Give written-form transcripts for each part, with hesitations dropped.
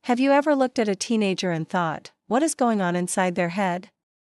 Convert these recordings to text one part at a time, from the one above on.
Have you ever looked at a teenager and thought, what is going on inside their head?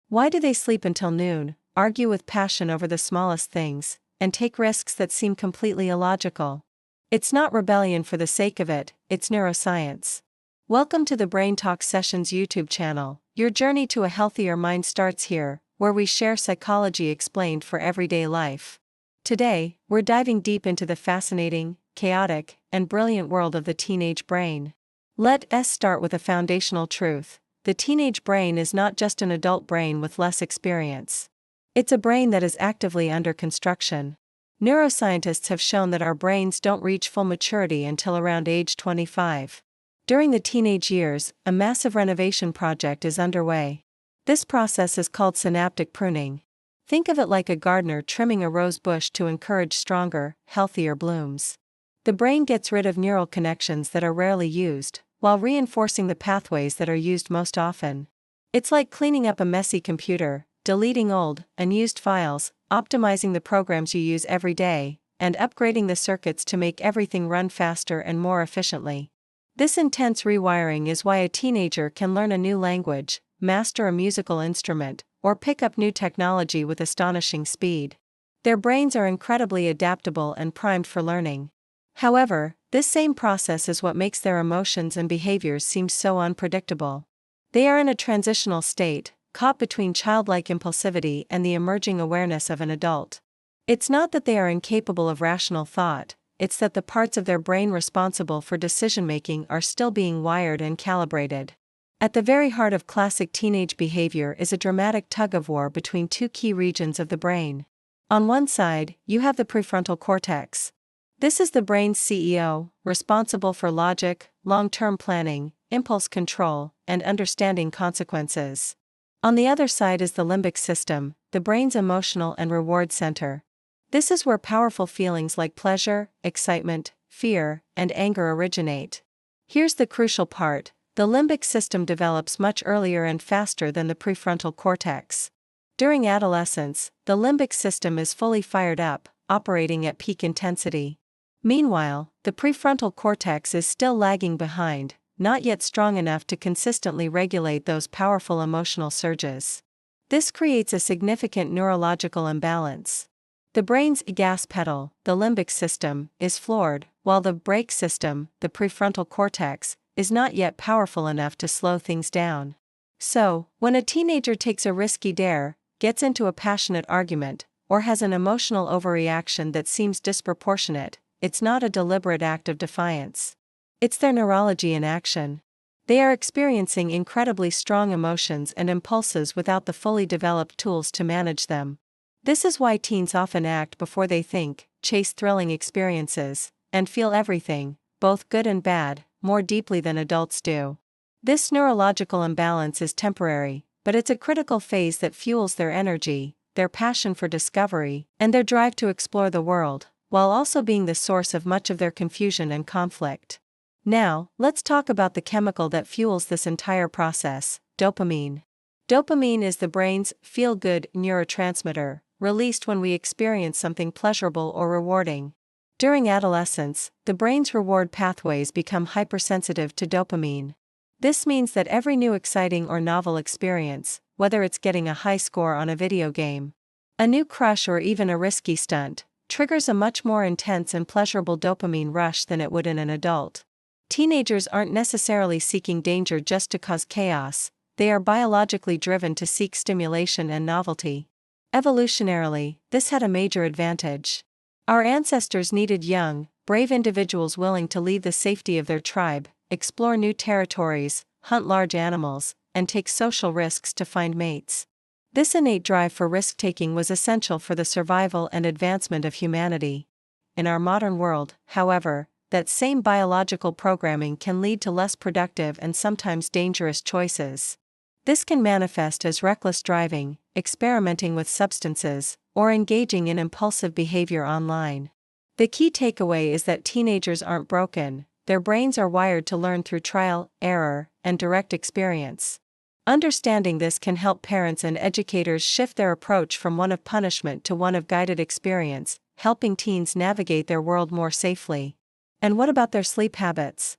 Why do they sleep until noon, argue with passion over the smallest things, and take risks that seem completely illogical? It's not rebellion for the sake of it, it's neuroscience. Welcome to the Brain Talk Sessions YouTube channel. Your journey to a healthier mind starts here, where we share psychology explained for everyday life. Today, we're diving deep into the fascinating, chaotic, and brilliant world of the teenage brain. Let's start with a foundational truth. The teenage brain is not just an adult brain with less experience. It's a brain that is actively under construction. Neuroscientists have shown that our brains don't reach full maturity until around age 25. During the teenage years, a massive renovation project is underway. This process is called synaptic pruning. Think of it like a gardener trimming a rose bush to encourage stronger, healthier blooms. The brain gets rid of neural connections that are rarely used, while reinforcing the pathways that are used most often. It's like cleaning up a messy computer, deleting old, unused files, optimizing the programs you use every day, and upgrading the circuits to make everything run faster and more efficiently. This intense rewiring is why a teenager can learn a new language, master a musical instrument, or pick up new technology with astonishing speed. Their brains are incredibly adaptable and primed for learning. However, this same process is what makes their emotions and behaviors seem so unpredictable. They are in a transitional state, caught between childlike impulsivity and the emerging awareness of an adult. It's not that they are incapable of rational thought, it's that the parts of their brain responsible for decision-making are still being wired and calibrated. At the very heart of classic teenage behavior is a dramatic tug-of-war between two key regions of the brain. On one side, you have the prefrontal cortex. This is the brain's CEO, responsible for logic, long-term planning, impulse control, and understanding consequences. On the other side is the limbic system, the brain's emotional and reward center. This is where powerful feelings like pleasure, excitement, fear, and anger originate. Here's the crucial part: the limbic system develops much earlier and faster than the prefrontal cortex. During adolescence, the limbic system is fully fired up, operating at peak intensity. Meanwhile, the prefrontal cortex is still lagging behind, not yet strong enough to consistently regulate those powerful emotional surges. This creates a significant neurological imbalance. The brain's gas pedal, the limbic system, is floored, while the brake system, the prefrontal cortex, is not yet powerful enough to slow things down. So, when a teenager takes a risky dare, gets into a passionate argument, or has an emotional overreaction that seems disproportionate, it's not a deliberate act of defiance. It's their neurology in action. They are experiencing incredibly strong emotions and impulses without the fully developed tools to manage them. This is why teens often act before they think, chase thrilling experiences, and feel everything, both good and bad, more deeply than adults do. This neurological imbalance is temporary, but it's a critical phase that fuels their energy, their passion for discovery, and their drive to explore the world, while also being the source of much of their confusion and conflict. Now, let's talk about the chemical that fuels this entire process: dopamine. Dopamine is the brain's feel-good neurotransmitter, released when we experience something pleasurable or rewarding. During adolescence, the brain's reward pathways become hypersensitive to dopamine. This means that every new exciting or novel experience, whether it's getting a high score on a video game, a new crush, or even a risky stunt, triggers a much more intense and pleasurable dopamine rush than it would in an adult. Teenagers aren't necessarily seeking danger just to cause chaos, they are biologically driven to seek stimulation and novelty. Evolutionarily, this had a major advantage. Our ancestors needed young, brave individuals willing to leave the safety of their tribe, explore new territories, hunt large animals, and take social risks to find mates. This innate drive for risk-taking was essential for the survival and advancement of humanity. In our modern world, however, that same biological programming can lead to less productive and sometimes dangerous choices. This can manifest as reckless driving, experimenting with substances, or engaging in impulsive behavior online. The key takeaway is that teenagers aren't broken, their brains are wired to learn through trial, error, and direct experience. Understanding this can help parents and educators shift their approach from one of punishment to one of guided experience, helping teens navigate their world more safely. And what about their sleep habits?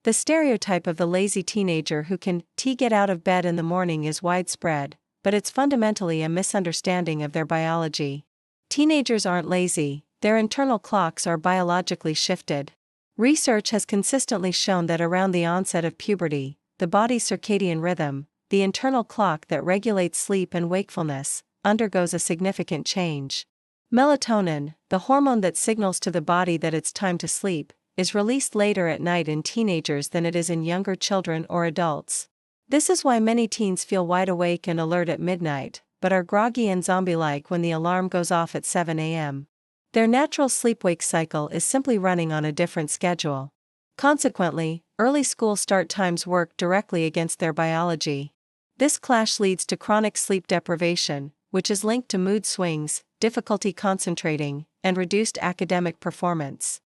The stereotype of the lazy teenager who can get out of bed in the morning is widespread, but it's fundamentally a misunderstanding of their biology. Teenagers aren't lazy, their internal clocks are biologically shifted. Research has consistently shown that around the onset of puberty, the body's circadian rhythm, the internal clock that regulates sleep and wakefulness, undergoes a significant change. Melatonin, the hormone that signals to the body that it's time to sleep, is released later at night in teenagers than it is in younger children or adults. This is why many teens feel wide awake and alert at midnight, but are groggy and zombie-like when the alarm goes off at 7 a.m. Their natural sleep-wake cycle is simply running on a different schedule. Consequently, early school start times work directly against their biology. This clash leads to chronic sleep deprivation, which is linked to mood swings, difficulty concentrating, and reduced academic performance.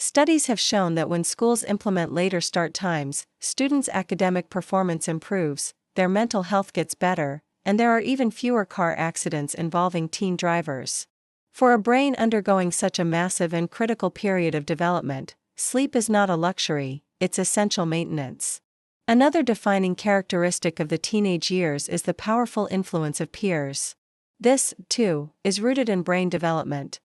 Studies have shown that when schools implement later start times, students' academic performance improves, their mental health gets better, and there are even fewer car accidents involving teen drivers. For a brain undergoing such a massive and critical period of development, sleep is not a luxury, it's essential maintenance. Another defining characteristic of the teenage years is the powerful influence of peers. This, too, is rooted in brain development.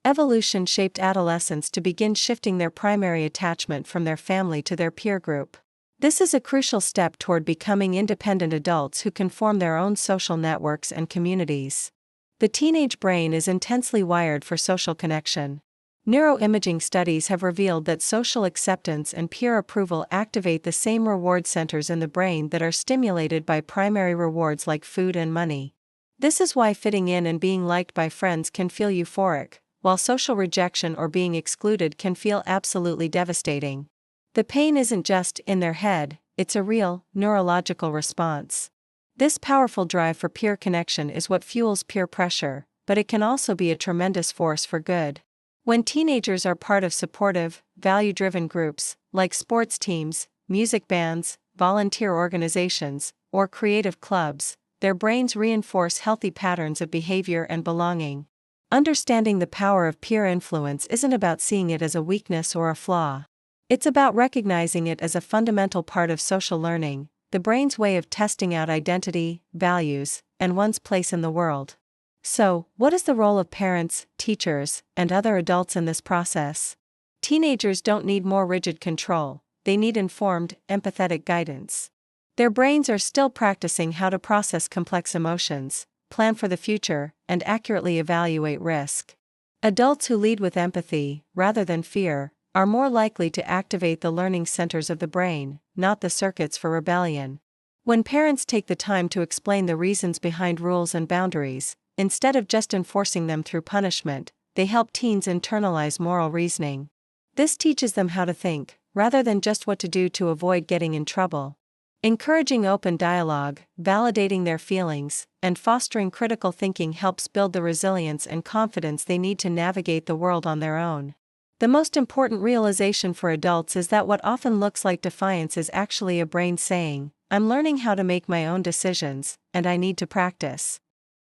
Evolution shaped adolescents to begin shifting their primary attachment from their family to their peer group. This is a crucial step toward becoming independent adults who can form their own social networks and communities. The teenage brain is intensely wired for social connection. Neuroimaging studies have revealed that social acceptance and peer approval activate the same reward centers in the brain that are stimulated by primary rewards like food and money. This is why fitting in and being liked by friends can feel euphoric, while social rejection or being excluded can feel absolutely devastating. The pain isn't just in their head, it's a real, neurological response. This powerful drive for peer connection is what fuels peer pressure, but it can also be a tremendous force for good. When teenagers are part of supportive, value-driven groups, like sports teams, music bands, volunteer organizations, or creative clubs, their brains reinforce healthy patterns of behavior and belonging. Understanding the power of peer influence isn't about seeing it as a weakness or a flaw. It's about recognizing it as a fundamental part of social learning, the brain's way of testing out identity, values, and one's place in the world. So, what is the role of parents, teachers, and other adults in this process? Teenagers don't need more rigid control, they need informed, empathetic guidance. Their brains are still practicing how to process complex emotions, plan for the future, and accurately evaluate risk. Adults who lead with empathy, rather than fear, are more likely to activate the learning centers of the brain, not the circuits for rebellion. When parents take the time to explain the reasons behind rules and boundaries, instead of just enforcing them through punishment, they help teens internalize moral reasoning. This teaches them how to think, rather than just what to do to avoid getting in trouble. Encouraging open dialogue, validating their feelings, and fostering critical thinking helps build the resilience and confidence they need to navigate the world on their own. The most important realization for adults is that what often looks like defiance is actually a brain saying, "I'm learning how to make my own decisions, and I need to practice."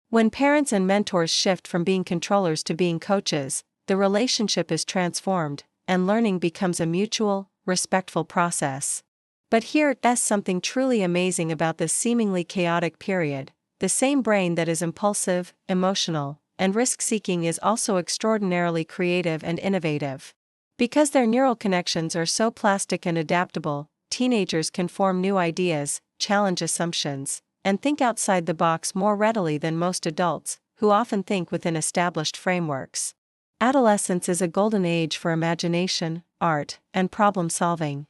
When parents and mentors shift from being controllers to being coaches, the relationship is transformed, and learning becomes a mutual, respectful process. But here's something truly amazing about this seemingly chaotic period: the same brain that is impulsive, emotional, and risk-seeking is also extraordinarily creative and innovative. Because their neural connections are so plastic and adaptable, teenagers can form new ideas, challenge assumptions, and think outside the box more readily than most adults, who often think within established frameworks. Adolescence is a golden age for imagination, art, and problem-solving.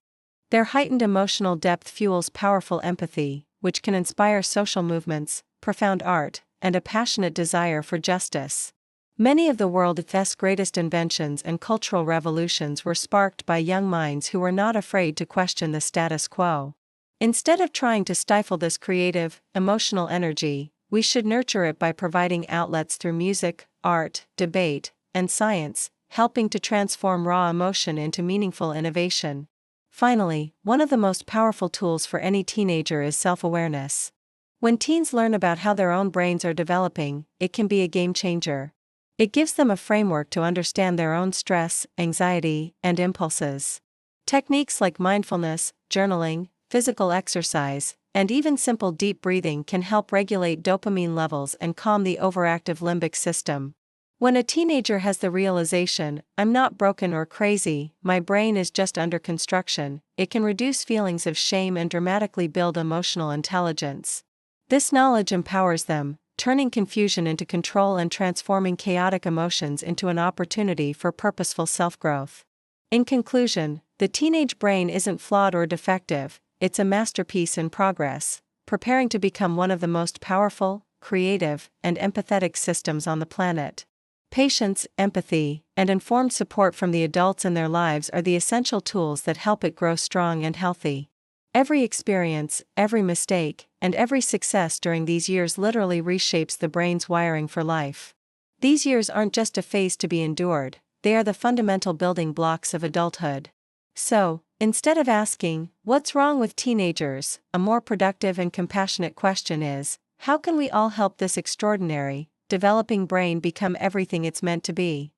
Their heightened emotional depth fuels powerful empathy, which can inspire social movements, profound art, and a passionate desire for justice. Many of the world's greatest inventions and cultural revolutions were sparked by young minds who were not afraid to question the status quo. Instead of trying to stifle this creative, emotional energy, we should nurture it by providing outlets through music, art, debate, and science, helping to transform raw emotion into meaningful innovation. Finally, one of the most powerful tools for any teenager is self-awareness. When teens learn about how their own brains are developing, it can be a game changer. It gives them a framework to understand their own stress, anxiety, and impulses. Techniques like mindfulness, journaling, physical exercise, and even simple deep breathing can help regulate dopamine levels and calm the overactive limbic system. When a teenager has the realization, "I'm not broken or crazy, my brain is just under construction," it can reduce feelings of shame and dramatically build emotional intelligence. This knowledge empowers them, turning confusion into control and transforming chaotic emotions into an opportunity for purposeful self-growth. In conclusion, the teenage brain isn't flawed or defective, it's a masterpiece in progress, preparing to become one of the most powerful, creative, and empathetic systems on the planet. Patience, empathy, and informed support from the adults in their lives are the essential tools that help it grow strong and healthy. Every experience, every mistake, and every success during these years literally reshapes the brain's wiring for life. These years aren't just a phase to be endured, they are the fundamental building blocks of adulthood. So, instead of asking, "What's wrong with teenagers?" a more productive and compassionate question is, "How can we all help this extraordinary, developing brain become everything it's meant to be?"